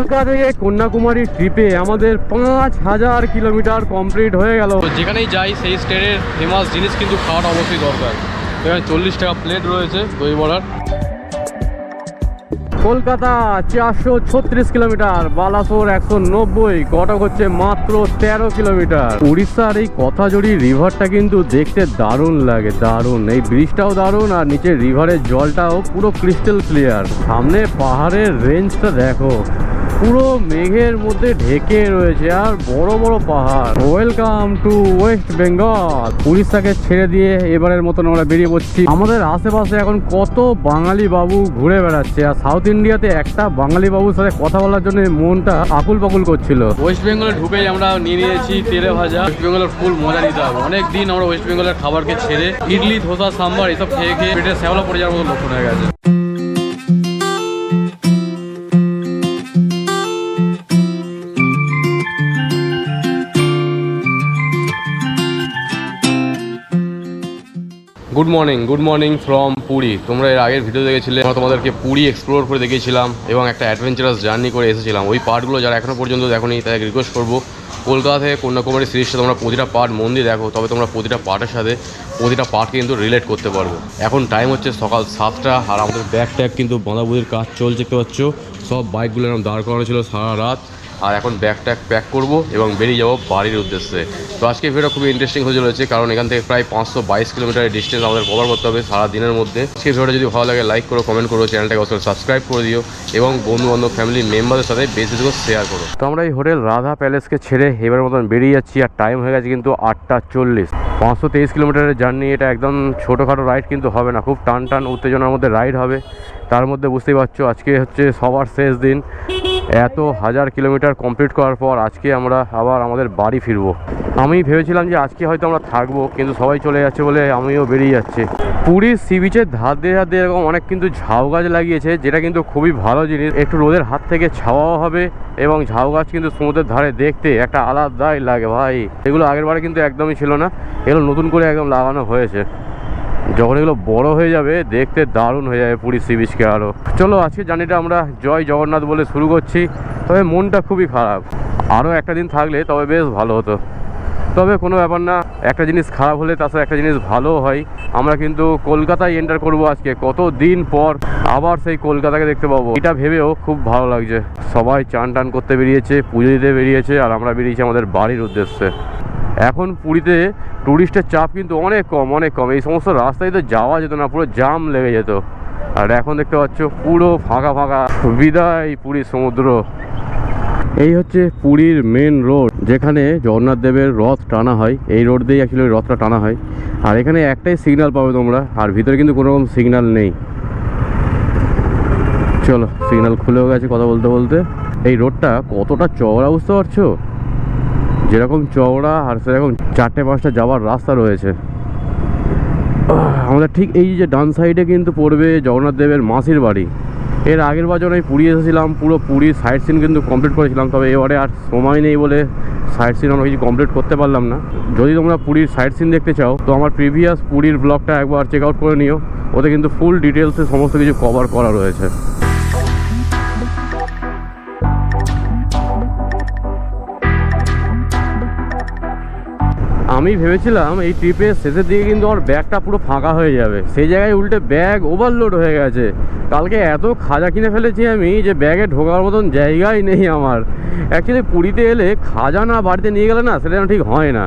কলকাতা থেকে কন্যাকুমারী ট্রিপে আমাদের 5000 কিলোমিটার কমপ্লিট হয়ে গেল। যেখানেই যাই সেই স্টেটের ফেমাস জিনিস কিন্তু খাওয়াটা অবশ্যই দরকার। এখানে 40 টাকা প্লেট রয়েছে দই বড়ার। কলকাতা 436 কিলোমিটার, বালাসোর 190, কটক হচ্ছে মাত্র 13 কিলোমিটার। উড়িষ্যার এই কথাজড়ি রিভারটা কিন্তু দেখতে দারুণ লাগে, দারুণ। এই ব্রিজটাও দারুণ, আর নিচের রিভারের জলটাও পুরো ক্রিস্টাল ক্লিয়ার। সামনে পাহাড়ের রেঞ্জটা দেখো, পুরো মেঘের মধ্যে ঢেকে রয়েছে আর বড় বড় পাহাড়। Welcome to West Bengal. উড়িষ্যাকে ছেড়ে দিয়ে এবারের মতন আমরা বেরিয়ে পড়ছি। আমাদের আশেপাশে এখন কত বাঙালি বাবু ঘুরে বেড়াচ্ছে, আর সাউথ ইন্ডিয়াতে একটা বাঙালি বাবুর সাথে কথা বলার জন্য মনটা আকুল পাকুল করছিল। ওয়েস্ট বেঙ্গলে ঢুকেই আমরা নিয়েছি তেলে ভাজা। ওয়েস্ট বেঙ্গলের ফুল মজা নিতে হবে। অনেকদিন আমরা ওয়েস্ট বেঙ্গলের খাবারকে ছেড়ে ইডলি, ধোসা, সাম্বার এসব খেয়ে খেয়ে পেটে শ্যাওলা পড়ে যাওয়ার মতো লক্ষণ হয়ে গেছে। Good morning from Puri. তোমরা এর আগের ভিডিও দেখেছিলে, আমরা তোমাদেরকে পুরী এক্সপ্লোর করে দেখিয়েছিলাম এবং একটা অ্যাডভেঞ্চারাস জার্নি করে এসেছিলাম। ওই পার্টগুলো যারা এখনও পর্যন্ত দেখোনি তাদেরকে রিকোয়েস্ট করবো, কলকাতা থেকে কন্যাকুমারী সিরিজটা তোমরা প্রতিটা পার্ট মন দিয়ে দেখো, তবে তোমরা প্রতিটা পার্টের সাথে প্রতিটা পার্টকে কিন্তু রিলেট করতে পারবে। এখন টাইম হচ্ছে সকাল 7টা, আর আমাদের ব্যাগ ট্যাগ কিন্তু বাঁধাবুধির কাজ চলছে, দেখতে পাচ্ছ। সব বাইকগুলো এরকম দাঁড় করানো ছিল সারা রাত, আর এখন ব্যাগ ট্যাগ প্যাক করবো এবং বেরিয়ে যাবো বাড়ির উদ্দেশ্যে। তো আজকে ভিডিওটা খুবই ইন্টারেস্টিং হয়ে চলেছে, কারণ এখান থেকে প্রায় 522 কিলোমিটারের ডিস্টেন্স আমাদের কভার করতে হবে সারা দিনের মধ্যে। সেই ভিডিওটা যদি ভালো লাগে লাইক করো, কমেন্ট করো, চ্যানেলটাকে অবশ্যই সাবস্ক্রাইব করে দিও এবং বন্ধু বান্ধব ফ্যামিলি মেম্বারদের সাথে বেশি বেশি শেয়ার করো। তো আমরা এই হোটেল রাধা প্যালেসকে ছেড়ে এবার মতন বেরিয়ে যাচ্ছি, আর টাইম হয়ে গেছে কিন্তু 8টা 40। 523 কিলোমিটারের জার্নি, এটা একদম ছোটোখাটো রাইড কিন্তু হবে না, খুব টান টান উত্তেজনার মধ্যে রাইড হবে। তার মধ্যে বুঝতেই পারছো আজকে হচ্ছে সবার শেষ দিন। এত 1000 কিলোমিটার কমপ্লিট করার পর আজকে আমরা আবার আমাদের বাড়ি ফিরবো। আমি ভেবেছিলাম যে আজকে হয়তো আমরা থাকবো, কিন্তু সবাই চলে যাচ্ছে বলে আমিও বেরিয়ে যাচ্ছি। পুরীর সি বিচের ধার দিয়ে এরকম অনেক কিন্তু ঝাউ গাছ লাগিয়েছে, যেটা কিন্তু খুবই ভালো জিনিস। একটু রোদের হাত থেকে ছাওয়াও হবে, এবং ঝাউ গাছ কিন্তু সমুদ্রের ধারে দেখতে একটা আলাদাই লাগে ভাই। এগুলো আগের বারে কিন্তু একদমই ছিল না, এগুলো নতুন করে একদম লাগানো হয়েছে। যখন এগুলো বড় হয়ে যাবে দেখতে দারুণ হয়ে যাবে পুরী সি বিচকে আরও। চলো আজকে জার্নিটা আমরা জয় জগন্নাথ বলে শুরু করছি। তবে মনটা খুবই খারাপ, আরও একটা দিন থাকলে তবে বেশ ভালো হতো। তবে কোনো ব্যাপার না, একটা জিনিস খারাপ হলে তার সাথে একটা জিনিস ভালো হয়। আমরা কিন্তু কলকাতায় এন্টার করবো আজকে, কত দিন পর আবার সেই কলকাতাকে দেখতে পাবো, এটা ভেবেও খুব ভালো লাগছে। সবাই চান টান করতে বেরিয়েছে, পুজো দিতে বেরিয়েছে, আর আমরা বেরিয়েছি আমাদের বাড়ির উদ্দেশ্যে। এখন পুরীতে ট্যুরিস্টের চাপ কিন্তু অনেক কম। এই সমস্ত রাস্তায় তো যাওয়া যেত না, পুরো জাম লেগে যেত। আর এখন দেখতে পাচ্ছ পুরো ফাঁকা। বিদায় পুরী সমুদ্র। এই হচ্ছে পুরীর মেন রোড, যেখানে জগন্নাথ দেবের রথ টানা হয়। এই রোড দিয়েই অ্যাকচুয়ালি রথটা টানা হয়। আর এখানে একটাই সিগন্যাল পাবে তোমরা, আর ভিতরে কিন্তু কোনো রকম সিগন্যাল নেই। চলো, সিগন্যাল খুলেও গেছে কথা বলতে বলতে। এই রোডটা কতটা চওড়া বুঝতে পারছো, যেরকম চওড়া আর সেরকম 4টে-5টা যাওয়ার রাস্তা রয়েছে। আমাদের ঠিক এই যে ডান সাইডে কিন্তু পড়বে জগন্নাথ দেবের মাসির বাড়ি। এর আগের বার যখন আমি পুরী এসেছিলাম, পুরো পুরীর সাইট সিন কিন্তু কমপ্লিট করেছিলাম, তবে এবারে আর সময় নেই বলে সাইট সিন আমরা কিছু কমপ্লিট করতে পারলাম না। যদি তোমরা পুরীর সাইট সিন দেখতে চাও তো আমার প্রিভিয়াস পুরীর ব্লগটা একবার চেক আউট করে নিও, ওতে কিন্তু ফুল ডিটেলসে সমস্ত কিছু কভার করা রয়েছে। আমি ভেবেছিলাম এই ট্রিপের শেষের দিকে কিন্তু আমার ব্যাগটা পুরো ফাঁকা হয়ে যাবে, সেই জায়গায় উল্টে ব্যাগ ওভারলোড হয়ে গেছে। কালকে এত খাজা কিনে ফেলেছি আমি যে ব্যাগে ঢোকার মতন জায়গাই নেই আমার। অ্যাকচুয়ালি পুরীতে এলে খাজা না বাড়িতে নিয়ে গেলে না সেটা ঠিক হয় না।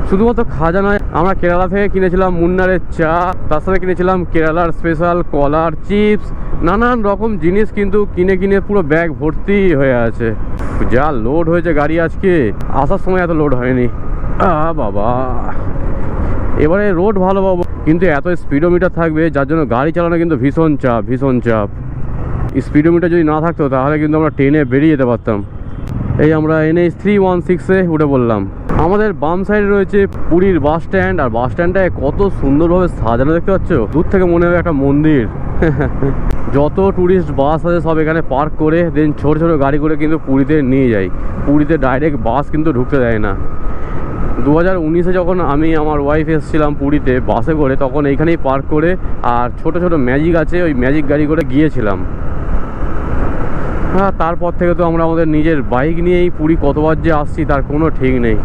শুধুমাত্র খাজা নয়, আমরা কেরালা থেকে কিনেছিলাম মুন্নারের চা, তার সাথে কিনেছিলাম কেরালার স্পেশাল কলার, চিপস, নানান রকম জিনিস কিন্তু কিনে পুরো ব্যাগ ভর্তি হয়ে আছে। যা লোড হয়েছে গাড়ি আজকে, আসার সময় এত লোড হয়নি। বাবা, এবারে রোড ভালো পাবো, কিন্তু এত স্পিডোমিটার থাকবে যার জন্য গাড়ি চালানো কিন্তু ভীষণ চাপ। স্পিডোমিটার যদি না থাকতো তাহলে কিন্তু আমরা ট্রেনে বেরিয়ে যেতে পারতাম। এই আমরা NH 316-এ উঠে পড়লাম। আমাদের বাম সাইডে রয়েছে পুরীর বাস স্ট্যান্ড, আর বাস স্ট্যান্ডটায় কত সুন্দরভাবে সাজানো দেখতে পাচ্ছ, দূর থেকে মনে হবে একটা মন্দির। যত ট্যুরিস্ট বাস আছে সব এখানে পার্ক করে দেন ছোট গাড়ি করে কিন্তু পুরীতে নিয়ে যায়। পুরীতে ডাইরেক্ট বাস কিন্তু ঢুকতে দেয় না। 2019-এ যখন আমি আমার ওয়াইফ এসেছিলাম পুরীতে বাসে করে, তখন এইখানেই পার্ক করে আর ছোট ম্যাজিক আছে, ওই ম্যাজিক গাড়ি করে গিয়েছিলাম। হ্যাঁ, তারপর থেকে তো আমরা আমাদের নিজের বাইক নিয়েই পুরী কতবার যে আসছি তার কোনো ঠিক নেই।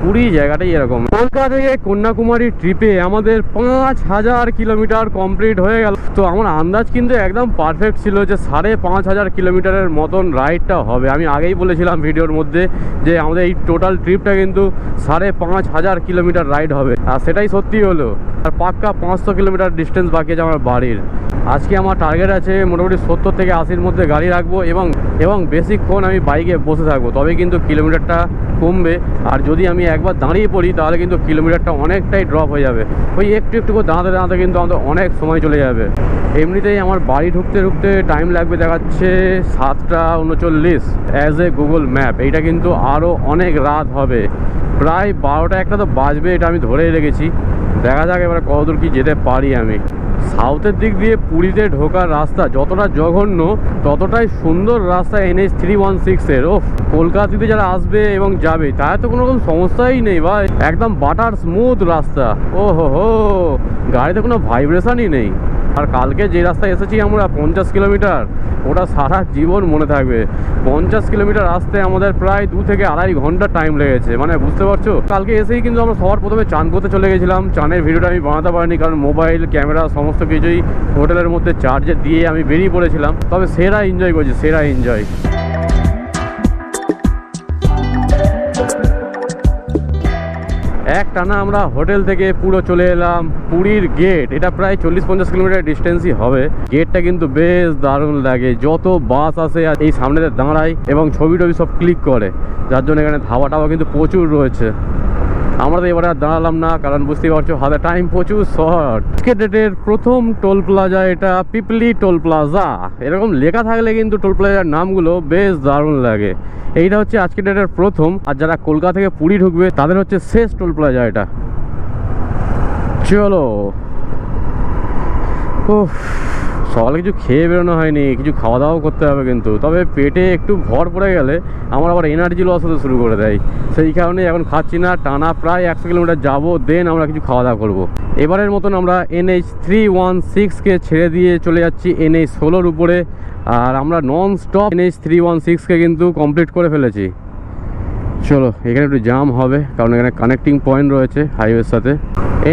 পুরী জায়গাটাই এরকম। কলকাতা থেকে কন্যাকুমারী ট্রিপে আমাদের 5000 কিলোমিটার কমপ্লিট হয়ে গেল। তো আমার আন্দাজ কিন্তু একদম পারফেক্ট ছিল যে 5500 কিলোমিটারের মতন রাইডটা হবে। আমি আগেই বলেছিলাম ভিডিওর মধ্যে যে আমাদের এই টোটাল ট্রিপটা কিন্তু 5500 কিলোমিটার রাইড হবে, আর সেটাই সত্যি হলো। আর পাক্কা 500 কিলোমিটার ডিস্টেন্স বাকি আছে আমার বাড়ির। আজকে আমার টার্গেট আছে মোটামুটি 70 থেকে 80-র মধ্যে গাড়ি রাখবো এবং বেশিক্ষণ আমি বাইকে বসে থাকবো, তবে কিন্তু কিলোমিটারটা কমবে। আর যদি আমি একবার দাঁড়িয়ে পড়ি তাহলে কিন্তু কিলোমিটারটা অনেকটাই ড্রপ হয়ে যাবে। ওই একটু একটু করে দাঁড়াতে দাঁড়াতে কিন্তু আমাদের অনেক সময় চলে যাবে। এমনিতেই আমার বাড়ি ঢুকতে ঢুকতে টাইম লাগবে দেখাচ্ছে 7টা 39 অ্যাজ এ গুগল ম্যাপ। এইটা কিন্তু আরও অনেক রাত হবে, প্রায় 12টা-1টা তো বাজবে, এটা আমি ধরেই রেখেছি। দেখা যাক এবার কতদূর কি যেতে পারি আমি। সাউথের দিক দিয়ে পুরীতে ঢোকার রাস্তা যতটা জঘন্য ততটাই সুন্দর রাস্তা NH 316-এর। ও কলকাতা থেকে যারা আসবে এবং যাবে তার তো কোনো রকম সমস্যাই নেই ভাই, একদম বাটার স্মুথ রাস্তা। ও হো, গাড়িতে কোনো ভাইব্রেশনই নেই। আর কালকে যে রাস্তায় এসেছি আমরা 50 কিলোমিটার, ওটা সারা জীবন মনে থাকবে। 50 কিলোমিটার আসতে আমাদের প্রায় 2 থেকে 2.5 ঘন্টা টাইম লেগেছে, মানে বুঝতে পারছো। কালকে এসেই কিন্তু আমরা সবার প্রথমে চান করতে চলে গেছিলাম। চানের ভিডিওটা আমি বানাতে পারিনি কারণ মোবাইল ক্যামেরা সমস্ত কিছুই হোটেলের মধ্যে চার্জে দিয়ে আমি বেরিয়ে পড়েছিলাম। তবে সেরা এনজয় করছি, সেরা এনজয়। এক টানা আমরা হোটেল থেকে পুরো চলে এলাম পুরীর গেট। এটা প্রায় 40-50 কিলোমিটার ডিস্টেন্সই হবে। গেটটা কিন্তু বেশ দারুণ লাগে, যত বাস আসে আর এই সামনেতে দাঁড়ায় এবং ছবি টবি সব ক্লিক করে, যার জন্য এখানে ধাবা টাবা কিন্তু প্রচুর রয়েছে। আমরা তো এবারে আর দাঁড়ালাম না কারণ বুঝতেই পারছো হাতে টাইম প্রচুর শর্ট। আজকে ডেটের প্রথম টোল প্লাজা এটা, পিপলি টোল প্লাজা। এরকম লেখা থাকলে কিন্তু টোল প্লাজার নামগুলো বেশ দারুণ লাগে। এইটা হচ্ছে আজকে ডেটের প্রথম, আর যারা কলকাতা থেকে পুরী ঢুকবে তাদের হচ্ছে শেষ টোল প্লাজা এটা। চলো, উফ, সকালে কিছু খেয়ে বেরোনো হয়নি, কিছু খাওয়া দাওয়াও করতে হবে কিন্তু। তবে পেটে একটু ভর পড়ে গেলে আমার আবার এনার্জি লস হতে শুরু করে দেয়, সেই কারণে এখন খাচ্ছি না। টানা প্রায় 100 কিলোমিটার যাবো, দেন আমরা কিছু খাওয়া দাওয়া করবো। এবারের মতন আমরা NH 316-কে ছেড়ে দিয়ে চলে যাচ্ছি NH 16-র উপরে। আর আমরা নন স্টপ NH 316-কে কিন্তু কমপ্লিট করে ফেলেছি। চলো, এখানে একটু জাম হবে কারণ এখানে কানেক্টিং পয়েন্ট রয়েছে হাইওয়ের সাথে।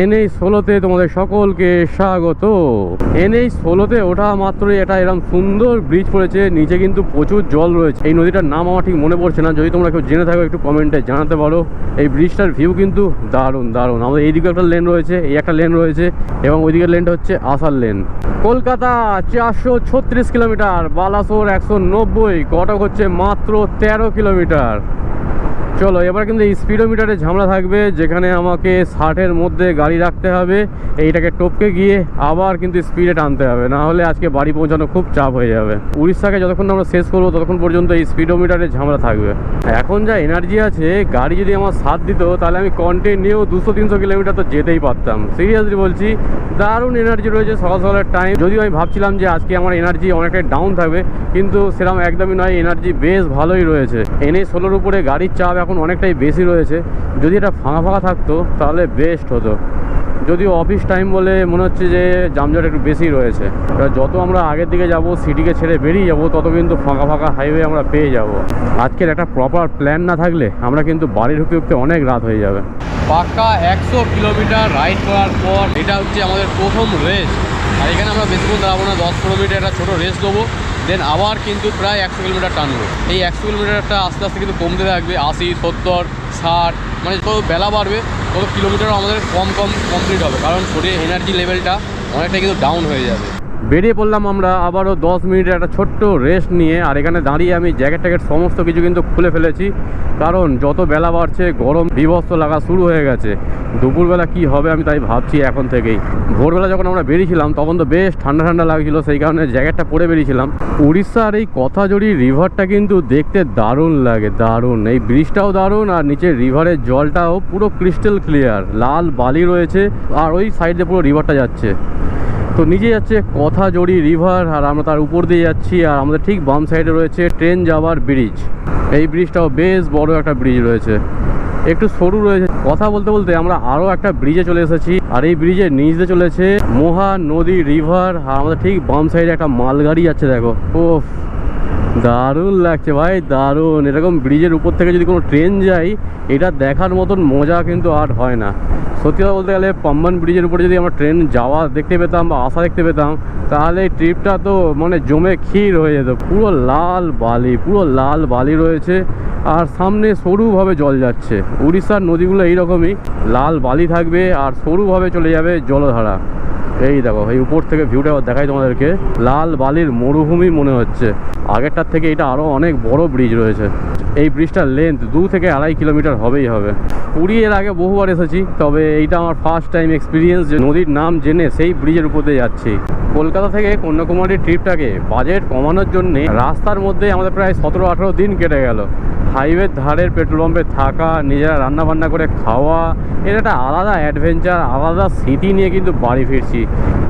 NH 16-তে তোমাদের সকলকে স্বাগত। NH 16-তে ওঠা মাত্রই এটা এরকম সুন্দর ব্রিজ পড়েছে, নিচে কিন্তু প্রচুর জল রয়েছে। এই নদীটার নাম আমার ঠিক মনে পড়ছে না, যদি তোমরা কেউ জেনে থাকো একটু কমেন্টে জানাতে পারো। এই ব্রিজটার ভিউ কিন্তু দারুণ দারুণ। আমাদের এইদিকে একটা লেন রয়েছে, এই একটা লেন রয়েছে, এবং ওইদিকের লেনটা হচ্ছে আসার লেন। কলকাতা 436 কিলোমিটার, বালাসোর 190, কটক হচ্ছে মাত্র 13 কিলোমিটার। চলো, এবার কিন্তু এই স্পিডোমিটারে ঝামেলা থাকবে, যেখানে আমাকে 60-এর মধ্যে গাড়ি রাখতে হবে। এইটাকে টপকে গিয়ে আবার কিন্তু স্পিডে টানতে হবে, না হলে আজকে বাড়ি পৌঁছানো খুব চাপ হয়ে যাবে। উড়িষ্যাকে যতক্ষণ আমরা শেষ করবো ততক্ষণ পর্যন্ত এই স্পিডোমিটারে ঝামেলা থাকবে। এখন যা এনার্জি আছে, গাড়ি যদি আমার সাথ দিত তাহলে আমি কন্টিনিউ 200-300 কিলোমিটার তো যেতেই পারতাম। সিরিয়াসলি বলছি, দারুণ এনার্জি রয়েছে সকাল সকালের টাইম। যদিও আমি ভাবছিলাম যে আজকে আমার এনার্জি অনেকটাই ডাউন থাকবে, কিন্তু সেরকম একদমই নয়, এনার্জি বেশ ভালোই রয়েছে। NH 16-র উপরে গাড়ির চাপ এখন অনেকটাই বেশি রয়েছে। যদি এটা ফাঁকা ফাঁকা থাকতো তাহলে বেস্ট হতো। যদিও অফিস টাইম বলে মনে হচ্ছে যে যানজট একটু বেশি রয়েছে। এবার যত আমরা আগের দিকে যাব, সিটিকে ছেড়ে বেরিয়ে যাব, তত কিন্তু ফাঁকা ফাঁকা হাইওয়ে আমরা পেয়ে যাব। আজকের একটা প্রপার প্ল্যান না থাকলে আমরা কিন্তু বাড়ি ঢুকতে ঢুকতে অনেক রাত হয়ে যাবে। পাক্কা 100 কিলোমিটার রাইড করার পর এটা হচ্ছে আমাদের প্রথম রেস্ট। আর এখানে আমরা বেশিক্ষণ দাঁড়াবো না, 10-15 মিনিট একটা ছোটো রেস্ট দেবো, দেন আবার কিন্তু প্রায় 100 কিলোমিটার টানবো। এই 100 কিলোমিটারটা আস্তে আস্তে কিন্তু কমতে থাকবে, 80, 70, 60, মানে যত বেলা বাড়বে তত কিলোমিটারও আমাদের কম কমপ্লিট হবে, কারণ শরীরের এনার্জি লেভেলটা অনেকটা কিন্তু ডাউন হয়ে যাবে। বেরিয়ে পড়লাম আমরা আবারও 10 মিনিটের একটা ছোট্ট রেস্ট নিয়ে। আর এখানে দাঁড়িয়ে আমি জ্যাকেট ট্যাকেট সমস্ত কিছু কিন্তু খুলে ফেলেছি, কারণ যত বেলা বাড়ছে গরম বিভৎস লাগা শুরু হয়ে গেছে। দুপুরবেলা কি হবে আমি তাই ভাবছি এখন থেকেই। ভোরবেলা যখন আমরা বেরিয়েছিলাম তখন তো বেশ ঠান্ডা ঠান্ডা লাগছিল, সেই কারণে জ্যাকেটটা পরে বেরিয়েছিলাম। উড়িষ্যার এই কথাজড়ি রিভারটা কিন্তু দেখতে দারুণ লাগে, দারুণ। এই ব্রিজটাও দারুণ, আর নিচের রিভারের জলটাও পুরো ক্রিস্টাল ক্লিয়ার, লাল বালি রয়েছে, আর ওই সাইডে পুরো রিভারটা যাচ্ছে। তো নিচে যাচ্ছে কথাজড়ি রিভার, আর আমরা তার উপর দিয়ে যাচ্ছি। আর আমাদের ঠিক বাম সাইডে রয়েছে ট্রেন যাওয়ার ব্রিজ। এই ব্রিজটাও বেশ বড় একটা ব্রিজ রয়েছে, একটু সরু রয়েছে। কথা বলতে বলতে আমরা আরও একটা ব্রিজে চলে এসেছি, আর এই ব্রিজের নিচ দিয়ে চলেছে মহানদী রিভার। আর আমাদের ঠিক বাম সাইডে একটা মালগাড়ি যাচ্ছে, দেখো। ও দারুণ লাগছে ভাই, দারুণ। এরকম ব্রিজের উপর থেকে যদি কোনো ট্রেন যায়, এটা দেখার মতন মজা কিন্তু আর হয় না। সত্যি কথা বলতে গেলে পাম্বান ব্রিজের উপরে যদি আমরা ট্রেন যাওয়া দেখতে পেতাম বা আসা দেখতে পেতাম, তাহলে এই ট্রিপটা তো মানে জমে ক্ষীর হয়ে যেত। পুরো লাল বালি, পুরো লাল বালি রয়েছে, আর সামনে সরুভাবে জল যাচ্ছে। উড়িষ্যার নদীগুলো এইরকমই, লাল বালি থাকবে আর সরুভাবে চলে যাবে জলধারা। এই দেখো, এই উপর থেকে ভিউটা দেখাই তোমাদেরকে, লাল বালির মরুভূমি মনে হচ্ছে। আগেরটার থেকে এটা আরও অনেক বড় ব্রিজ রয়েছে। এই ব্রিজটার লেন্থ 2 থেকে 2.5 কিলোমিটার হবেই হবে। পুরী এর আগে বহুবার এসেছি, তবে এইটা আমার ফার্স্ট টাইম এক্সপিরিয়েন্স যে নদীর নাম জেনে সেই ব্রিজের উপর দিয়ে যাচ্ছি। কলকাতা থেকে কন্যাকুমারীর ট্রিপটাকে বাজেট কমানোর জন্যে রাস্তার মধ্যে আমাদের প্রায় 17-18 দিন কেটে গেল। হাইওয়ের ধারের পেট্রোল পাম্পে থাকা, নিজেরা রান্না বান্না করে খাওয়া, এটা একটা আলাদা অ্যাডভেঞ্চার, আলাদা স্মৃতি নিয়ে কিন্তু বাড়ি ফিরছি।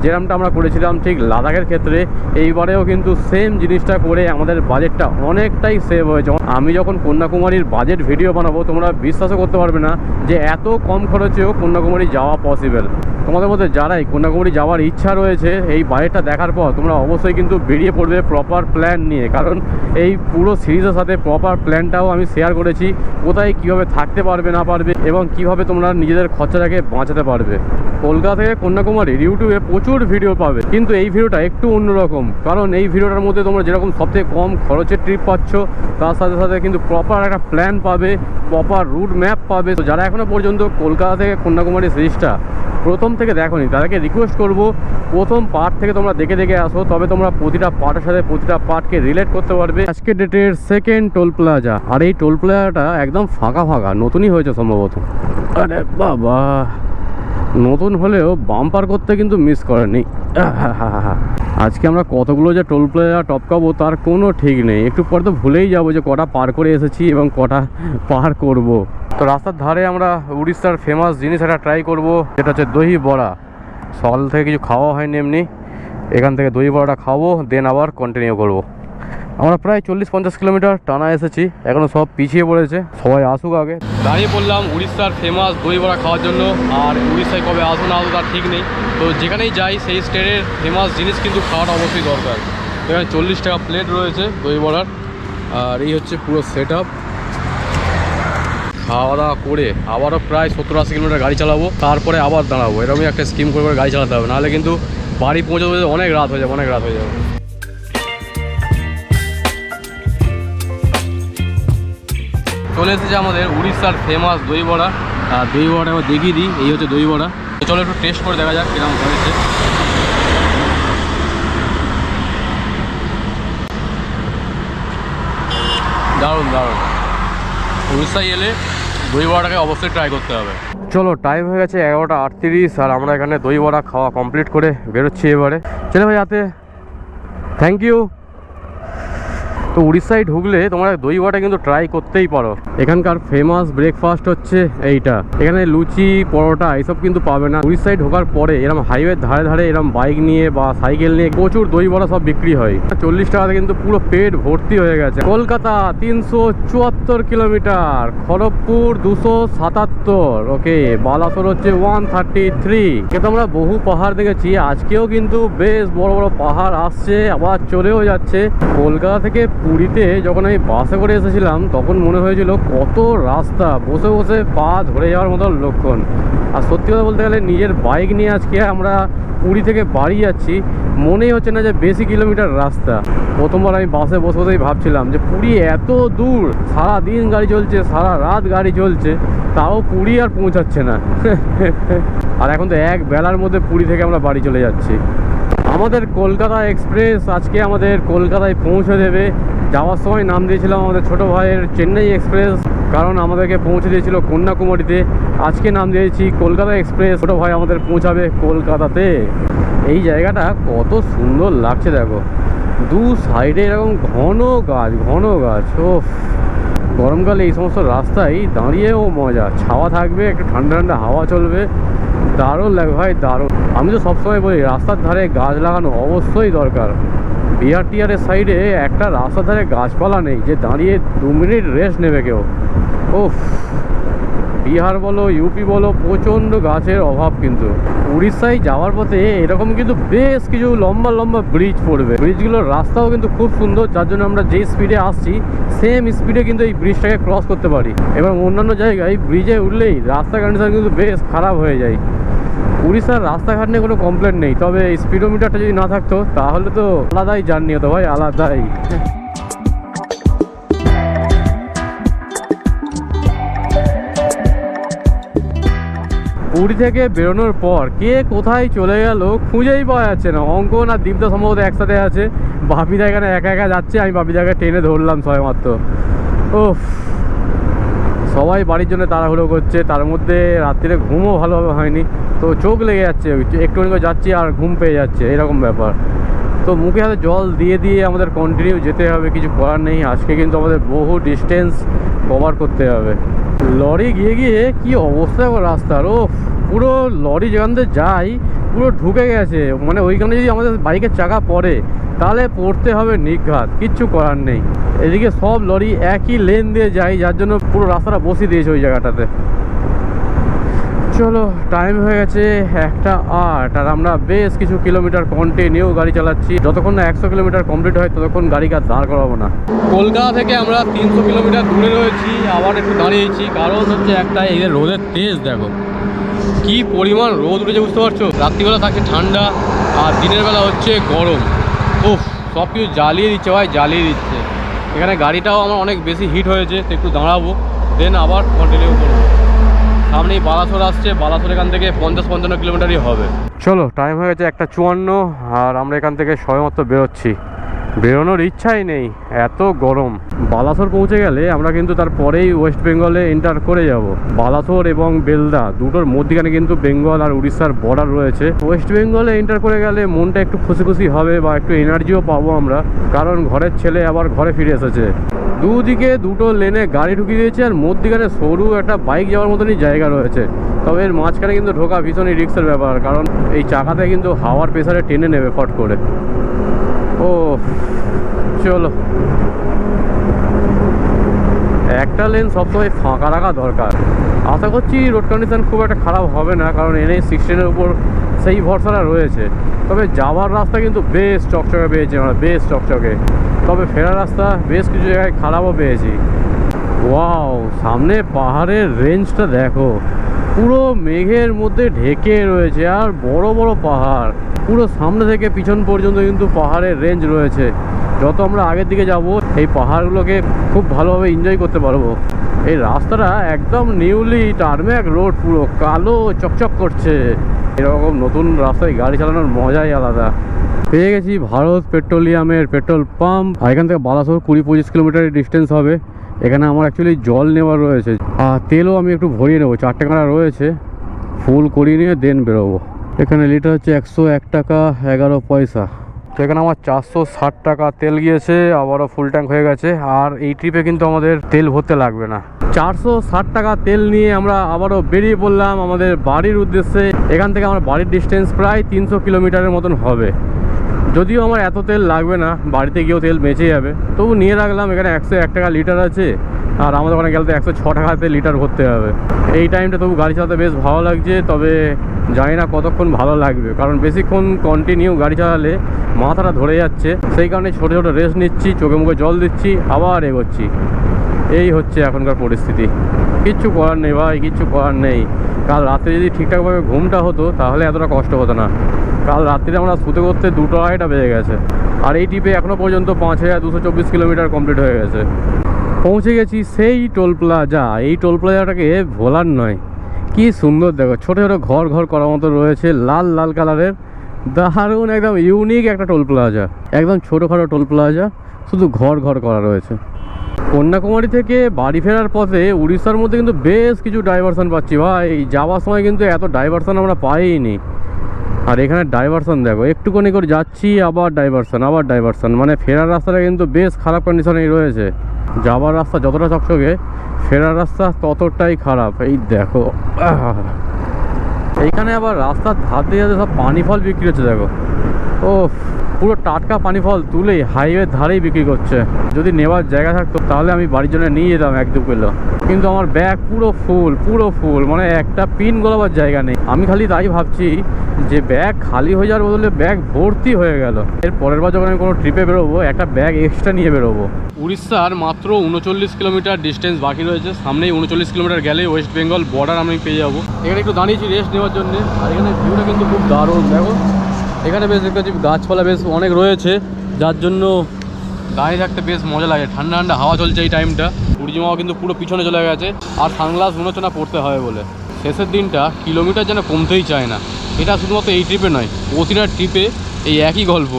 যেরকমটা আমরা করেছিলাম ঠিক লাদাখের ক্ষেত্রে, এইবারেও কিন্তু সেম জিনিসটা করে আমাদের বাজেটটা অনেকটাই সেভ হয়েছে। আমি যখন কন্যাকুমারীর বাজেট ভিডিও বানাবো, তোমরা বিশ্বাসও করতে পারবে না যে এত কম খরচেও কন্যাকুমারী যাওয়া পসিবল। তোমাদের মধ্যে যারাই কন্যাকুমারী যাওয়ার ইচ্ছা রয়েছে, এই বাজেটটা দেখার পর তোমরা অবশ্যই কিন্তু বেরিয়ে পড়বে প্রপার প্ল্যান নিয়ে। কারণ এই পুরো সিরিজের সাথে প্রপার প্ল্যানটাও আমি শেয়ার করেছি, কোথায় কীভাবে থাকতে পারবে না পারবে এবং কিভাবে তোমরা নিজেদের খরচাটাকে বাঁচাতে পারবে। কলকাতা থেকে কন্যাকুমারীর ইউটিউবে প্রচুর ভিডিও পাবে, কিন্তু এই ভিডিওটা একটু অন্যরকম। কারণ এই ভিডিওটার মধ্যে তোমরা যেরকম সবথেকে কম খরচের ট্রিপ পাচ্ছ, তার সাথে সাথে কিন্তু প্রপার একটা প্ল্যান পাবে, প্রপার রুট ম্যাপ পাবে। তো যারা এখনও পর্যন্ত কলকাতা থেকে কন্যাকুমারী সিরিজটা প্রথম থেকে দেখোনি, তাদেরকে রিকোয়েস্ট করব প্রথম পার্ট থেকে তোমরা দেখে দেখে আসো, তবে তোমরা প্রতিটা পার্টের সাথে প্রতিটা পার্টকে রিলেট করতে পারবে। আজকে ডেটের সেকেন্ড টোল প্লাজা, আর এই টোল প্লাজাটা একদম ফাঁকা ফাঁকা, নতুনই হয়েছে সম্ভবত। আরে বাবা, নতুন হলেও বাম্পার করতে কিন্তু মিস করেনি। আজকে আমরা কতগুলো যে টোল প্লাজা টপকাবো তার কোনো ঠিক নেই। একটু পর তো ভুলেই যাবো যে কটা পার করে এসেছি এবং কটা পার করব। তো রাস্তার ধারে আমরা উড়িষ্যার ফেমাস জিনিস একটা ট্রাই করব, যেটা হচ্ছে দই বড়া। সকাল থেকে কিছু খাওয়া হয়নি, এমনি এখান থেকে দই বড়াটা খাবো, দেন আবার কন্টিনিউ করব। আমরা প্রায় 40-50 কিলোমিটার টানা এসেছি, এখনও সব পিছিয়ে পড়েছে, সবাই আসুক আগে। দাঁড়িয়ে পড়লাম উড়িষ্যার ফেমাস দই বড়া খাওয়ার জন্য। আর উড়িষ্যায় কবে আসবো না আসবো তার ঠিক নেই, তো যেখানেই যাই সেই স্টেটের ফেমাস জিনিস কিন্তু খাওয়াটা অবশ্যই দরকার। এখানে 40 টাকা প্লেট রয়েছে দই বড়ার, আর এই হচ্ছে পুরো সেট আপ। খাওয়া দাওয়া করে আবারও প্রায় 70-80 কিলোমিটার গাড়ি চালাবো, তারপরে আবার দাঁড়াবো। এরকমই একটা স্কিম করে গাড়ি চালাতে হবে, নাহলে কিন্তু বাড়ি পৌঁছাতে অনেক রাত হয়ে যাবে, অনেক রাত হয়ে যাবে। চলে এসেছে আমাদের উড়িষ্যার ফেমাস দই বড়া। আর দই বড়াটা এবার দেখিয়ে দিই, এই হচ্ছে দই বড়া। চলো একটু টেস্ট করে দেখা যাক কিরকম হয়েছে। দারুণ দারুণ। উড়িষ্যায় এলে দই বড়াটাকে অবশ্যই ট্রাই করতে হবে। চলো, টাইম হয়ে গেছে 11:38, আর আমরা এখানে দই বড়া খাওয়া কমপ্লিট করে বেরোচ্ছি এবারে। চলে ভাই হাতে, থ্যাংক ইউ। তো উড়িষ্যায় ঢুকলে তোমরা দই বড়া কিন্তু ট্রাই করতেই পারো। এখানকার ফেমাস ব্রেকফাস্ট হচ্ছে এইটা। এখানে লুচি, পরোটা এইসব কিন্তু পাবে না। উড়িষ্যায় ঢোকার পরে এরকম হাইওয়ের ধারে ধারে এরকম বাইক নিয়ে বা সাইকেল নিয়ে প্রচুর দই বড়া সব বিক্রি হয়। 40 টাকাতে কিন্তু পুরো পেট ভর্তি হয়ে গেছে। কলকাতা 374 কিলোমিটার, খড়গপুর 277, ওকে, বালাসোর হচ্ছে 133। কিন্তু আমরা বহু পাহাড় দেখেছি, আজকেও কিন্তু বেশ বড় বড় পাহাড় আসছে, আবার চলেও যাচ্ছে। কলকাতা থেকে পুরীতে যখন আমি বাসে করে এসেছিলাম, তখন মনে হয়েছিল কত রাস্তা, বসে বসে পা ধরে যাওয়ার মতো লক্ষণ। আর সত্যি কথা বলতে গেলে নিজের বাইক নিয়ে আজকে আমরা পুরী থেকে বাড়ি যাচ্ছি, মনেই হচ্ছে না যে বেশি কিলোমিটার রাস্তা। প্রথমবার আমি বাসে বসে বসেই ভাবছিলাম যে পুরী এত দূর, সারা দিন গাড়ি চলছে, সারা রাত গাড়ি চলছে, তাও পুরী আর পৌঁছাচ্ছে না। আর এখন তো এক বেলার মধ্যে পুরী থেকে আমরা বাড়ি চলে যাচ্ছি। আমাদের কলকাতা এক্সপ্রেস আজকে আমাদের কলকাতায় পৌঁছে দেবে। যাওয়ার সময় নাম দিয়েছিলাম আমাদের ছোটো ভাইয়ের চেন্নাই এক্সপ্রেস, কারণ আমাদেরকে পৌঁছে দিয়েছিল কন্যাকুমারীতে। আজকে নাম দিয়েছি কলকাতা এক্সপ্রেস, ছোটো ভাই আমাদের পৌঁছাবে কলকাতাতে। এই জায়গাটা কত সুন্দর লাগছে দেখো, দু সাইডে এরকম ঘন গাছ, ঘন গাছ। ও, গরমকালে এই সমস্ত রাস্তায় দাঁড়িয়েও মজা, ছাওয়া থাকবে, একটু ঠান্ডা ঠান্ডা হাওয়া চলবে, দারুণ লাগবে ভাই, দারুণ। আমি তো সবসময় বলি রাস্তার ধারে গাছ লাগানো অবশ্যই দরকার। বিআরটিআরের সাইডে একটা রাস্তার ধারে গাছপালা নেই যে দাঁড়িয়ে 2 মিনিট রেস্ট নেবে কেউ। ওফ, বিহার বলো ইউপি বলো প্রচণ্ড গাছের অভাব। কিন্তু উড়িষ্যায় যাওয়ার পথে এরকম কিন্তু বেশ কিছু লম্বা লম্বা ব্রিজ পড়বে। ব্রিজগুলোর রাস্তাও কিন্তু খুব সুন্দর, যার জন্য আমরা যে স্পিডে আসছি সেম স্পিডে কিন্তু এই ব্রিজটাকে ক্রস করতে পারি। এবং অন্যান্য জায়গায় ব্রিজে উঠলেই রাস্তা কন্ডিশন কিন্তু বেশ খারাপ হয়ে যায়। উড়িষ্যার রাস্তাঘাট নিয়ে কোনো কমপ্লেন নেই, তবে স্পিডোমিটারটা যদি না থাকতো তাহলে তো আলাদাই জার্নি হতো ভাই, আলাদাই। পুরী থেকে বেরোনোর পর কে কোথায় চলে গেল খুঁজেই পাওয়া যাচ্ছে না। অঙ্কন আর দীপ্ত সম্ভবত একসাথে আছে, বাপিদা এখানে একা একা যাচ্ছে, আমি বাপিদাকে টেনে ধরলাম সবেমাত্র। ওফ, সবাই বাড়ির জন্য তাড়াহুড়ো করছে, তার মধ্যে রাত্রিরে ঘুমও ভালোভাবে হয়নি, তো চোখ লেগে যাচ্ছে, একটুখানি করে যাচ্ছি আর ঘুম পেয়ে যাচ্ছে, এরকম ব্যাপার। তো মুখে হাতে জল দিয়ে দিয়ে আমাদের কন্টিনিউ যেতে হবে, কিছু করার নেই। আজকে কিন্তু আমাদের বহু ডিস্টেন্স কভার করতে হবে। লরি গিয়ে গিয়ে কি অবস্থা রাস্তার, ও পুরো লরি যেখান থেকে যাই পুরো ঢুকে গেছে, মানে ওইখানে যদি আমাদের বাইকের চাকা পড়ে তাহলে পড়তে হবে নিঘাত, কিচ্ছু করার নেই। এদিকে সব লরি একই লেন দিয়ে যায়, যার জন্য পুরো রাস্তাটা বসিয়ে দিয়েছে ওই জায়গাটাতে। চলো, টাইম হয়ে গেছে 1:08, আর আমরা বেশ কিছু কিলোমিটার কন্টিনিউ গাড়ি চালাচ্ছি। যতক্ষণ না 100 কিলোমিটার কমপ্লিট হয় ততক্ষণ গাড়িকে আর দাঁড় করাবো না। কলকাতা থেকে আমরা 300 কিলোমিটার দূরে রয়েছি, আবার একটু দাঁড়িয়েছি, কারণ হচ্ছে একটা এই যে রোদের তেজ দেখো কি পরিমাণ রোদ উঠেছে, বুঝতে পারছো? রাত্রিবেলা থাকছে ঠান্ডা আর দিনের বেলা হচ্ছে গরম। উফ, সব কিছু জ্বালিয়ে দিচ্ছে ভাই, জ্বালিয়ে দিচ্ছে। এখানে গাড়িটাও আমার অনেক বেশি হিট হয়েছে, তো একটু দাঁড়াবো, দেন আবার কন্টিনিউ করবো। সামনেই বালাসোর আসছে, বালাসোর এখান থেকে 50-55 কিলোমিটারই হবে। চলো, টাইম হয়ে গেছে 1:54, আর আমরা এখান থেকে সবেমাত্র বেরোচ্ছি। বেরোনোর ইচ্ছাই নেই, এত গরম। বালাসোর পৌঁছে গেলে আমরা কিন্তু তারপরেই ওয়েস্ট বেঙ্গলে এন্টার করে যাব। বালাসোর এবং বেলদা দুটোর মধ্যখানে কিন্তু বেঙ্গল আর উড়িষ্যার বর্ডার রয়েছে। ওয়েস্ট বেঙ্গলে এন্টার করে গেলে মনটা একটু খুশি খুশি হবে, বা একটু এনার্জিও পাবো আমরা, কারণ ঘরের ছেলে আবার ঘরে ফিরে এসেছে। দুদিকে দুটো লেনে গাড়ি ঢুকিয়ে দিয়েছে, আর মধ্যখানে সরু একটা বাইক যাওয়ার মতনই জায়গা রয়েছে। তবে এর মাঝখানে কিন্তু ঢোকা ভীষণই রিস্কের ব্যাপার, কারণ এই চাকাতে কিন্তু হাওয়ার প্রেসারে টেনে নেবে ফট করে। ও চলো, একটা লেন সবসময় ফাঁকা রাখা দরকার। আশা করছি রোড কন্ডিশন খুব একটা খারাপ হবে না, কারণ NH-16-এর উপর সেই ভরসাটা রয়েছে। তবে যাওয়ার রাস্তা কিন্তু বেশ চকচকে পেয়েছি আমরা, বেশ চকচকে। তবে ফেরার রাস্তা বেশ কিছু জায়গায় খারাপও পেয়েছি। ওয়াও, সামনে পাহাড়ের রেঞ্জটা দেখো, পুরো মেঘের মধ্যে ঢেকে রয়েছে, আর বড় বড় পাহাড় পুরো সামনে থেকে পিছন পর্যন্ত কিন্তু পাহাড়ের রেঞ্জ রয়েছে। যত আমরা আগের দিকে যাব এই পাহাড়গুলোকে খুব ভালোভাবে এনজয় করতে পারবো। এই রাস্তাটা একদম নিউলি টারম্যাক রোড, পুরো কালো চকচক করছে। এরকম নতুন রাস্তায় গাড়ি চালানোর মজাই আলাদা। পেয়ে গেছি ভারত পেট্রোলিয়ামের পেট্রোল পাম্প, আর এখান থেকে বালাসোর 20-25 কিলোমিটারের ডিস্টেন্স হবে। এখানে আমার অ্যাকচুয়ালি জল নেওয়ার রয়েছে, আর তেলও আমি একটু ভরিয়ে নেবো, 4 টাকা রয়েছে, ফুল করিয়ে নিয়ে দেন বেরোবো। এখানে লিটার হচ্ছে 101 টাকা 11 পয়সা। তো এখানে আমার 460 টাকা তেল গিয়েছে, আবারও ফুল ট্যাঙ্ক হয়ে গেছে। আর এই ট্রিপে কিন্তু আমাদের তেল ভরতে লাগবে না। 460 টাকা তেল নিয়ে আমরা আবারও বেরিয়ে পড়লাম আমাদের বাড়ির উদ্দেশ্যে। এখান থেকে আমার বাড়ির ডিস্টেন্স প্রায় 300 কিলোমিটারের মতন হবে। যদিও আমার এত তেল লাগবে না, বাড়িতে গিয়েও তেল বেঁচে যাবে, তবু নিয়ে রাখলাম। এখানে 101 টাকা লিটার আছে, আর আমাদের ওখানে গেলে তো 106 টাকাতে লিটার ভরতে হবে। এই টাইমটা তবু গাড়ি চালাতে বেশ ভালো লাগছে, তবে জানি না কতক্ষণ ভালো লাগবে, কারণ বেশিক্ষণ কন্টিনিউ গাড়ি চালালে মাথাটা ধরে যাচ্ছে। সেই কারণে ছোটো ছোটো রেস্ট নিচ্ছি, চোখে মুখে জল দিচ্ছি, আবার এগোচ্ছি। এই হচ্ছে এখনকার পরিস্থিতি। কিচ্ছু করার নেই ভাই, কিচ্ছু করার নেই। কাল রাতে যদি ঠিকঠাকভাবে ঘুমটা হতো তাহলে এতটা কষ্ট হতো না। কাল রাত্রিরে আমরা শুতে করতে 2-2:30 বেজে গেছে, আর এই ট্রিপে এখনও পর্যন্ত 5224 কিলোমিটার কমপ্লিট হয়ে গেছে। পৌঁছে গেছি সেই টোল প্লাজা। এই টোল প্লাজাটাকে ভোলার নয়, কি সুন্দর দেখো, ছোটো ছোটো ঘর ঘর করার মতো রয়েছে, লাল লাল কালারের, দারুণ একদম ইউনিক একটা টোল প্লাজা। একদম ছোটোখাটো টোল প্লাজা, শুধু ঘর ঘর করা রয়েছে। কন্যাকুমারী থেকে বাড়ি ফেরার পথে উড়িষ্যার মধ্যে কিন্তু বেশ কিছু ডাইভারশন পাচ্ছি ভাই। যাওয়ার সময় কিন্তু এত ডাইভারশন আমরা পাইনি। আর এখানে ডাইভারশন দেখো, একটুখানি করে যাচ্ছি আবার ডাইভারশন, আবার ডাইভারশন। মানে ফেরার রাস্তাটা কিন্তু বেশ খারাপ কন্ডিশনেই রয়েছে। যাওয়ার রাস্তা যতটা চকচকে, ফেরার রাস্তা ততটাই খারাপ। এই দেখো, এইখানে আবার রাস্তার ধার দিয়ে যাতে সব পানি ফল বিক্রি হচ্ছে দেখো। ও পুরো টাটকা পানি ফল তুলেই হাইওয়ের ধারেই বিক্রি করছে। যদি নেওয়ার জায়গা থাকতো তাহলে আমি বাড়ির জন্য নিয়ে যেতাম 1-2 কিলো, কিন্তু আমার ব্যাগ পুরো ফুল, মানে একটা পিন গলাবার জায়গা নেই। আমি খালি তাই ভাবছি যে ব্যাগ খালি হয়ে যাওয়ার বদলে ব্যাগ ভর্তি হয়ে গেল। এর পরের বার যখন আমি কোনো ট্রিপে বেরোবো একটা ব্যাগ এক্সট্রা নিয়ে বেরোবো। উড়িষ্যার মাত্র 39 কিলোমিটার ডিস্টেন্স বাকি রয়েছে, সামনেই 39 কিলোমিটার গেলেই ওয়েস্ট বেঙ্গল বর্ডার আমি পেয়ে যাবো। এখানে একটু দাঁড়িয়েছি রেস্ট নেওয়ার জন্য, আর এখানে ভিউটা কিন্তু খুব দারুণ। দেখো এখানে বেশ দেখতে পাচ্ছি গাছপালা বেশ অনেক রয়েছে, যার জন্য দাঁড়িয়ে থাকতে বেশ মজা লাগে। ঠান্ডা ঠান্ডা হাওয়া চলছে এই টাইমটা। সূর্যিমাও কিন্তু পুরো পিছনে চলে গেছে, আর সানগ্লাস মনে হচ্ছে না পড়তে হবে বলে। শেষের দিনটা কিলোমিটার যেন কমতেই চায় না। এটা শুধুমাত্র এই ট্রিপে নয়, প্রতিটা ট্রিপে এই একই গল্প।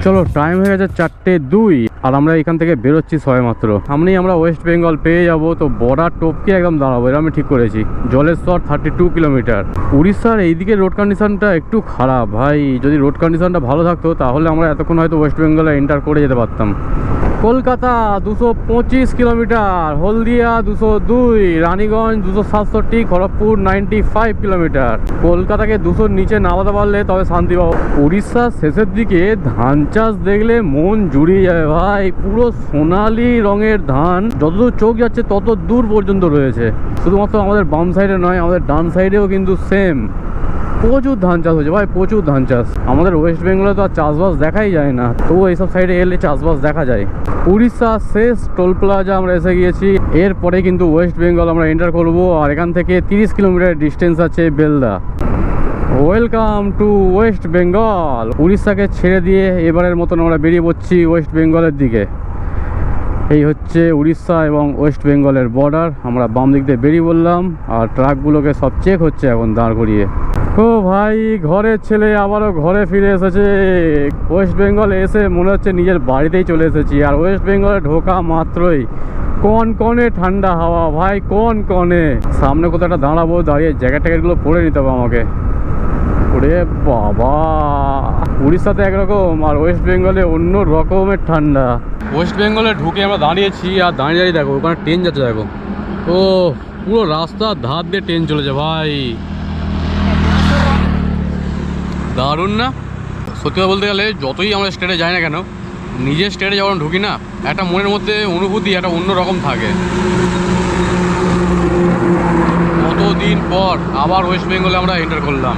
চলো টাইম হয়ে গেছে 4:02, আর আমরা এখান থেকে বেরোচ্ছি সবেমাত্র। সামনেই আমরা ওয়েস্ট বেঙ্গল পেয়ে যাব, তো বর্ডার টপকে একদম দাঁড়াবো, এটা আমি ঠিক করেছি। জলেশ্বর 32 কিলোমিটার। উড়িষ্যার এইদিকে রোড কন্ডিশনটা একটু খারাপ ভাই, যদি রোড কন্ডিশনটা ভালো থাকতো তাহলে আমরা এতক্ষণ হয়তো ওয়েস্ট বেঙ্গলে এন্টার করে যেতে পারতাম। কলকাতা 225 কিলোমিটার, হলদিয়া 202, রানীগঞ্জ 267, খড়গপুর 95 কিলোমিটার। কলকাতাকে 200 নিচে নামাতে পারলে তবে শান্তি পাবো। উড়িষ্যার শেষের দিকে ধান চাষ দেখলে মন জুড়িয়ে যাবে ভাই। পুরো সোনালি রঙের ধান, যতদূর চোখ যাচ্ছে তত দূর পর্যন্ত রয়েছে। শুধুমাত্র আমাদের বাম সাইডে নয়, আমাদের ডান সাইডেও কিন্তু সেম। প্রচুর ধান চাষ হয়েছে ভাই, প্রচুর ধান চাষ। আমাদের ওয়েস্ট বেঙ্গলে তো আর চাষবাস দেখাই যায় না, তবু এইসব সাইডে এলে চাষবাস দেখা যায়। উড়িষ্যা শেষ টোল প্লাজা আমরা এসে গিয়েছি। এরপরে কিন্তু ওয়েস্ট বেঙ্গল আমরা এন্টার করব, আর এখান থেকে 30 কিলোমিটার ডিস্টেন্স আছে বেলদা। Welcome to West Bengal. উড়িষ্যাকে ছেড়ে দিয়ে এবারের মতন আমরা বেরিয়ে পড়ছি ওয়েস্ট বেঙ্গলের দিকে। এই হচ্ছে উড়িষ্যা এবং ওয়েস্ট বেঙ্গলের বর্ডার। আমরা বাম দিক দিয়ে বেরিয়ে পড়লাম, আর ট্রাকগুলোকে সব চেক হচ্ছে এখন দাঁড় করিয়ে। ও ভাই, ঘরের ছেলে আবারও ঘরে ফিরে এসেছে। ওয়েস্ট বেঙ্গলে এসে মনে হচ্ছে নিজের বাড়িতেই চলে এসেছি। আর ওয়েস্ট বেঙ্গলে ঢোকা মাত্রই কনকনে ঠান্ডা হাওয়া ভাই, কনকনে। সামনে কোথাও একটা দাঁড়াবো, দাঁড়িয়ে জ্যাকেট ট্যাকেটগুলো পরে নিতে হবে আমাকে। ওরে বাবা, উড়িষ্যাতে একরকম আর ওয়েস্ট বেঙ্গলে অন্য রকমের ঠান্ডা। ওয়েস্ট বেঙ্গলে ঢুকে আমরা দাঁড়িয়েছি, আর দাঁড়িয়ে দাঁড়িয়ে দেখো ওখানে ট্রেন যাচ্ছে। দেখো ও পুরো রাস্তার ধার দিয়ে ট্রেন চলেছে ভাই, দারুণ না? সত্যি কথা বলতে গেলে যতই আমরা স্টেটে যাই না কেন, নিজের স্টেটে যখন ঢুকি না, একটা মনের মধ্যে অনুভূতি একটা অন্য রকম থাকে। কতদিন পর আবার ওয়েস্ট বেঙ্গলে আমরা এন্টার করলাম,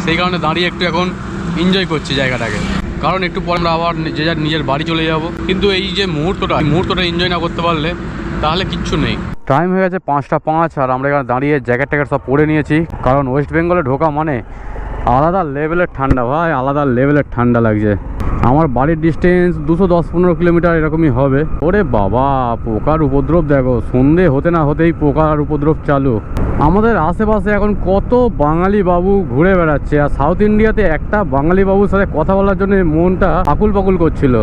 সেই কারণে দাঁড়িয়ে একটু এখন এনজয় করছি জায়গাটাকে। কারণ একটু পর আমরা আবার যে যার নিজের বাড়ি চলে যাব, কিন্তু এই যে মুহূর্তটা এনজয় না করতে পারলে তাহলে কিচ্ছু নেই। টাইম হয়ে গেছে 5:05, আর আমরা এখানে দাঁড়িয়ে জ্যাকেট ট্যাকেট সব পরে নিয়েছি। কারণ ওয়েস্ট বেঙ্গলে ঢোকা মানে আলাদা লেভেলের ঠান্ডা ভাই, আলাদা লেভেলের ঠান্ডা লাগছে। আমার বাড়ির ডিস্টেন্স 210-15 কিলোমিটার এরকমই হবে। ওরে বাবা, পোকার উপদ্রব দেখো, সন্ধে হতে না হতেই পোকার উপদ্রব চালু। আমাদের আশেপাশে এখন কত বাঙালি বাবু ঘুরে বেড়াচ্ছে, আর সাউথ ইন্ডিয়াতে একটা বাঙালি বাবুর সাথে কথা বলার জন্য মনটা আকুল পাকুল করছিল।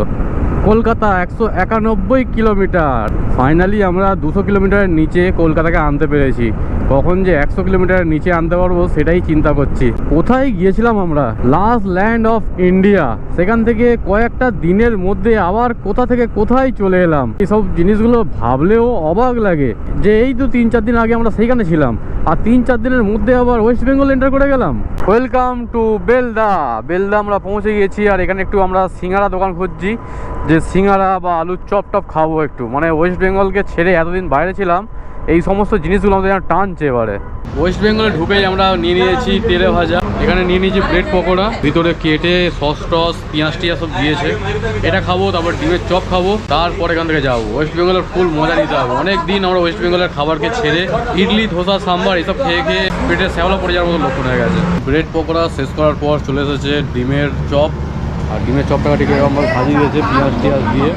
কলকাতা 191 কিলোমিটার। ফাইনালি আমরা 200 কিলোমিটারের নিচে কলকাতাকে আনতে পেরেছি। কখন যে 100 কিলোমিটারের নিচে আনতে পারবো সেটাই চিন্তা করছি। কোথায় গিয়েছিলাম আমরা? Last land of India. সেখান থেকে কয়েকটা দিনের মধ্যে আবার কোথা থেকে কোথায় চলে এলাম। এইসব জিনিসগুলো ভাবলেও অবাক লাগে যে এই তো 3-4 দিন আগে আমরা সেইখানে ছিলাম, আর 3-4 দিনের মধ্যে আবার ওয়েস্ট বেঙ্গল এন্টার করে গেলাম। Welcome to Belda. বেলদা আমরা পৌঁছে গিয়েছি, আর এখানে একটু আমরা সিঙ্গারা দোকান খুঁজছি, যে সিঙ্গারা বা আলুর চপ টপ খাবো একটু। মানে ওয়েস্ট বেঙ্গলকে ছেড়ে এতদিন বাইরে ছিলাম, এই সমস্ত জিনিসগুলো আমাদের যেন টানছে এবারে। ওয়েস্ট বেঙ্গলে ঢুকেই আমরা নিয়ে নিয়েছি তেলে ভাজা, এখানে নিয়ে নিয়েছি ব্রেড পকোড়া, ভিতরে কেটে সস টস পেঁয়াজ টিয়াজ সব দিয়েছে। এটা খাবো, তারপর ডিমের চপ খাবো, তারপর এখান থেকে যাবো। ওয়েস্ট বেঙ্গলের ফুল মজা নিতে হবে। অনেক দিন আমরা ওয়েস্ট বেঙ্গলের খাবারকে ছেড়ে ইডলি ধোসা সাম্বার এসব খেয়ে খেয়ে পেটে শ্যাওলা পড়ে যাওয়ার মতো লক্ষণ হয়ে গেছে। ব্রেড পকোড়া শেষ করার পর চলে এসেছে ডিমের চপ, আর ডিমের চপটাকে ঠিক এরকম ভাজিয়ে দিয়েছে পেঁয়াজ টিয়াজ দিয়ে।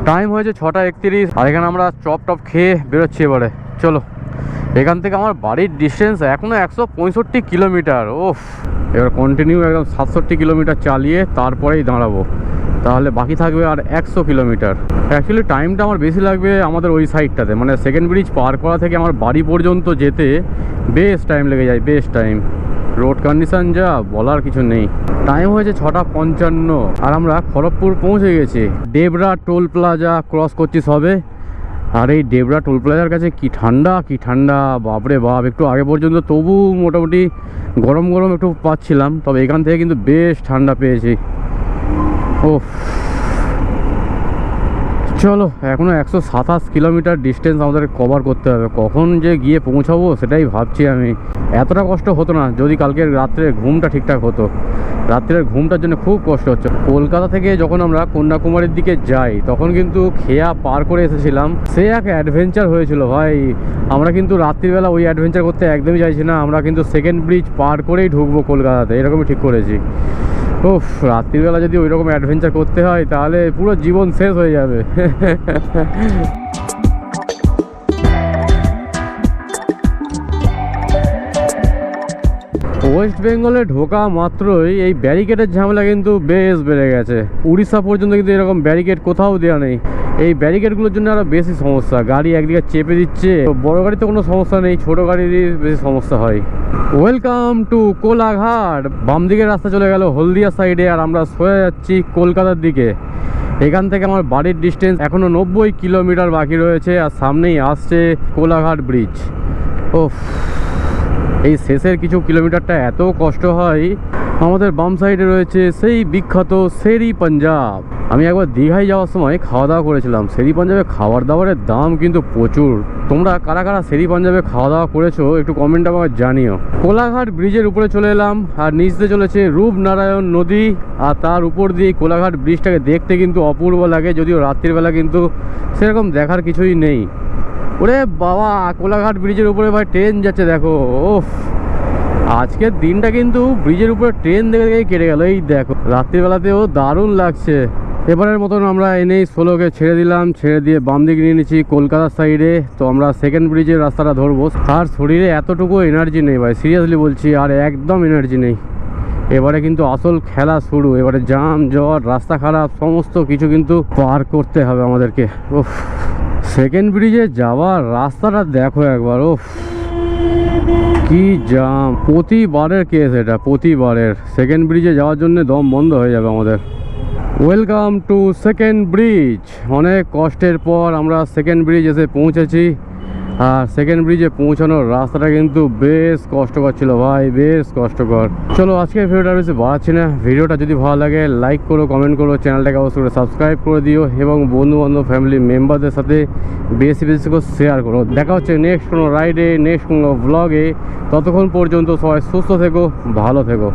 টাইম হয়েছে 6:31, আর এখানে আমরা চপ টপ খেয়ে বেরোচ্ছি এবারে। চলো, এখান থেকে আমার বাড়ির ডিস্টেন্স এখনও 165 কিলোমিটার। ওফ, এবার কন্টিনিউ একদম 67 কিলোমিটার চালিয়ে তারপরেই দাঁড়াবো, তাহলে বাকি থাকবে আর 100 কিলোমিটার। অ্যাকচুয়ালি টাইমটা আমার বেশি লাগবে আমাদের ওই সাইডটাতে, মানে সেকেন্ড ব্রিজ পার করা থেকে আমার বাড়ি পর্যন্ত যেতে বেশ টাইম লেগে যায়, বেশ টাইম। রোড কন্ডিশন যা বলার কিছু নেই। টাইম হয়েছে 6:55, আর আমরা খড়গপুর পৌঁছে গেছি। ডেবরা টোল প্লাজা ক্রস করছি সবে, আর এই ডেবরা টোল প্লাজার কাছে কি ঠান্ডা বাপরে বাপ। একটু আগে পর্যন্ত তবু মোটামুটি গরম গরম একটু পাচ্ছিলাম, তবে এখান থেকে কিন্তু বেশ ঠান্ডা পেয়েছি। ওফ, চলো এখনও 127 কিলোমিটার ডিস্টেন্স আমাদের কভার করতে হবে। কখন যে গিয়ে পৌঁছাবো সেটাই ভাবছি আমি। এতটা কষ্ট হতো না যদি কালকে রাত্রে ঘুমটা ঠিকঠাক হতো। রাত্রের ঘুমটার জন্য খুব কষ্ট হচ্ছে। কলকাতা থেকে যখন আমরা কন্যাকুমারীর দিকে যাই তখন কিন্তু খেয়া পার করে এসেছিলাম। সে এক অ্যাডভেঞ্চার হয়েছিল ভাই। আমরা কিন্তু রাত্রিবেলা ওই অ্যাডভেঞ্চার করতে একদমই চাইছি না। আমরা কিন্তু সেকেন্ড ব্রিজ পার করেই ঢুকবো কলকাতাতে, এরকমই ঠিক করেছি। উফ, রাত্রিবেলা যদি ওই রকম অ্যাডভেঞ্চার করতে হয় তাহলে পুরো জীবন শেষ হয়ে যাবে। ওয়েস্ট বেঙ্গলে ঢোকা মাত্রই এই ব্যারিকেডের ঝামেলা কিন্তু বেশ বেড়ে গেছে। উড়িষ্যা পর্যন্ত কিন্তু এরকম ব্যারিকেড কোথাও দেওয়া নেই। এই ব্যারিকেডগুলোর জন্য আরও বেশি সমস্যা। গাড়ি একদিকে চেপে দিচ্ছে। বড় গাড়িতে কোনো সমস্যা নেই, ছোট গাড়িরই বেশি সমস্যা হয়। Welcome to Kolaghat. বাম দিকের রাস্তা চলে গেল হলদিয়া সাইডে, আর আমরা সোজা যাচ্ছি কলকাতার দিকে। এখান থেকে আমার বাড়ির ডিস্টেন্স এখনও 90 কিলোমিটার বাকি রয়েছে, আর সামনেই আসছে কোলাঘাট ব্রিজ। ওফ, এই শেষের কিছু কিলোমিটারটা এত কষ্ট হয়। আমাদের বাম সাইডে রয়েছে সেই বিখ্যাত শেরি পাঞ্জাব। আমি একবার দীঘায় যাওয়ার সময় খাওয়া দাওয়া করেছিলাম। শেরি পাঞ্জাবে খাবার দাবারের দাম কিন্তু প্রচুর। তোমরা কারা কারা শেরি পাঞ্জাবে খাওয়া দাওয়া করেছো একটু কমেন্টে আমাকে জানিও। কোলাঘাট ব্রিজের উপরে চলে এলাম, আর নিচে চলেছে রূপনারায়ণ নদী, আর তার উপর দিয়ে কোলাঘাট ব্রিজটাকে দেখতে কিন্তু অপূর্ব লাগে। যদিও রাত্রিবেলা কিন্তু সেরকম দেখার কিছুই নেই। ওরে বাবা, কোলাঘাট ব্রিজের উপরে ভাই ট্রেন যাচ্ছে দেখো। ওফ, আজকের দিনটা কিন্তু ব্রিজের উপরে ট্রেন দেখে দেখে কেটে গেল। এই দেখো, রাত্রিবেলাতেও দারুণ লাগছে। এবারের মতন আমরা এনেই সোলোকে ছেড়ে দিলাম, ছেড়ে দিয়ে বাম দিক নিয়ে নিচ্ছি কলকাতার সাইডে। তো আমরা সেকেন্ড ব্রিজের রাস্তাটা ধরবো। আর শরীরে এতটুকু এনার্জি নেই ভাই, সিরিয়াসলি বলছি, আর একদম এনার্জি নেই। এবারে কিন্তু আসল খেলা শুরু। এবারে জাম জট, রাস্তা খারাপ, সমস্ত কিছু কিন্তু পার করতে হবে আমাদেরকে। ওফ, সেকেন্ড ব্রিজে যাওয়ার রাস্তাটা দেখো একবার। ওফ, কি জাম। প্রতিবারের কেস এটা, প্রতিবারের। সেকেন্ড ব্রিজে যাওয়ার জন্য দম বন্ধ হয়ে যাবে আমাদের। Welcome to second bridge. অনেক কষ্টের পর আমরা সেকেন্ড ব্রিজ এসে পৌঁছেছি। আর সেকেন্ড ব্রিজে পৌঁছানোর রাস্তাটা কিন্তু বেশ কষ্টকর ছিল ভাই, বেশ কষ্টকর। চলো আজকের ভিডিওটা বেশি বাড়াচ্ছি না। ভিডিওটা যদি ভালো লাগে লাইক করো, কমেন্ট করো, চ্যানেলটাকে অবশ্যই করে সাবস্ক্রাইব করে দিও, এবং বন্ধু বান্ধব ফ্যামিলি মেম্বারদের সাথে বেশি বেশি করে শেয়ার করো। দেখা হচ্ছে নেক্সট কোনো রাইডে, নেক্সট কোনো ব্লগে। ততক্ষণ পর্যন্ত সবাই সুস্থ থেকো, ভালো থেকো।